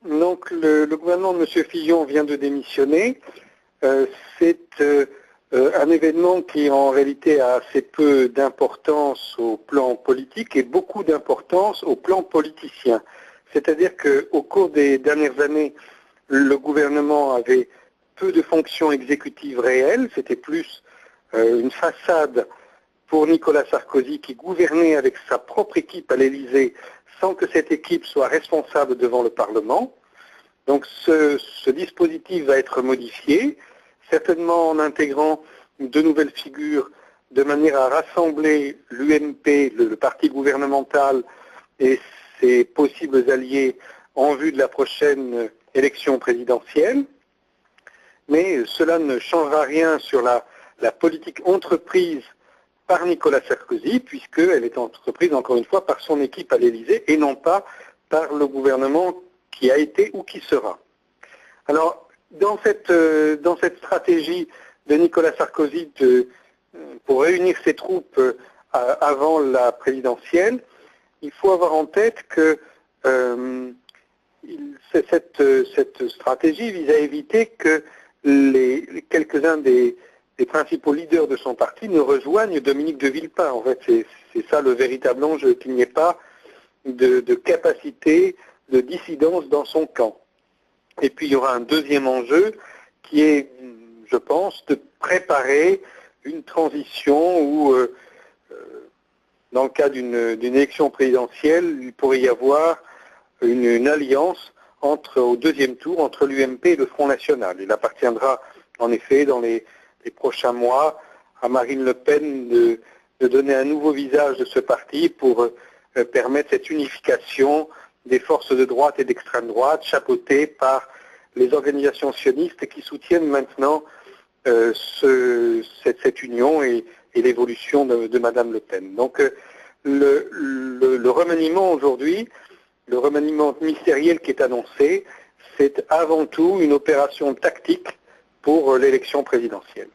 Donc le gouvernement de M. Fillon vient de démissionner. C'est un événement qui en réalité a assez peu d'importance au plan politique et beaucoup d'importance au plan politicien. C'est-à-dire qu'au cours des dernières années, le gouvernement avait peu de fonctions exécutives réelles, c'était plus une façade pour Nicolas Sarkozy qui gouvernait avec sa propre équipe à l'Élysée sans que cette équipe soit responsable devant le Parlement. Donc ce dispositif va être modifié, certainement en intégrant de nouvelles figures de manière à rassembler l'UMP, le parti gouvernemental, et ses possibles alliés en vue de la prochaine élection présidentielle. Mais cela ne changera rien sur la politique entreprise par Nicolas Sarkozy, puisqu'elle est entreprise, encore une fois, par son équipe à l'Élysée et non pas par le gouvernement qui a été ou qui sera. Alors, dans cette stratégie de Nicolas Sarkozy pour réunir ses troupes avant la présidentielle, il faut avoir en tête que cette stratégie vise à éviter que quelques-uns des principaux leaders de son parti ne rejoignent Dominique de Villepin. En fait, c'est ça le véritable enjeu, qu'il n'y ait pas de capacité de dissidence dans son camp. Et puis il y aura un deuxième enjeu qui est, je pense, de préparer une transition où, dans le cas d'une élection présidentielle, il pourrait y avoir une alliance au deuxième tour entre l'UMP et le Front National. Il appartiendra en effet dans les prochains mois à Marine Le Pen de donner un nouveau visage de ce parti pour permettre cette unification des forces de droite et d'extrême droite, chapeautées par les organisations sionistes qui soutiennent maintenant cette union et l'évolution de Madame Le Pen. Donc le remaniement aujourd'hui, le remaniement ministériel qui est annoncé, c'est avant tout une opération tactique pour l'élection présidentielle.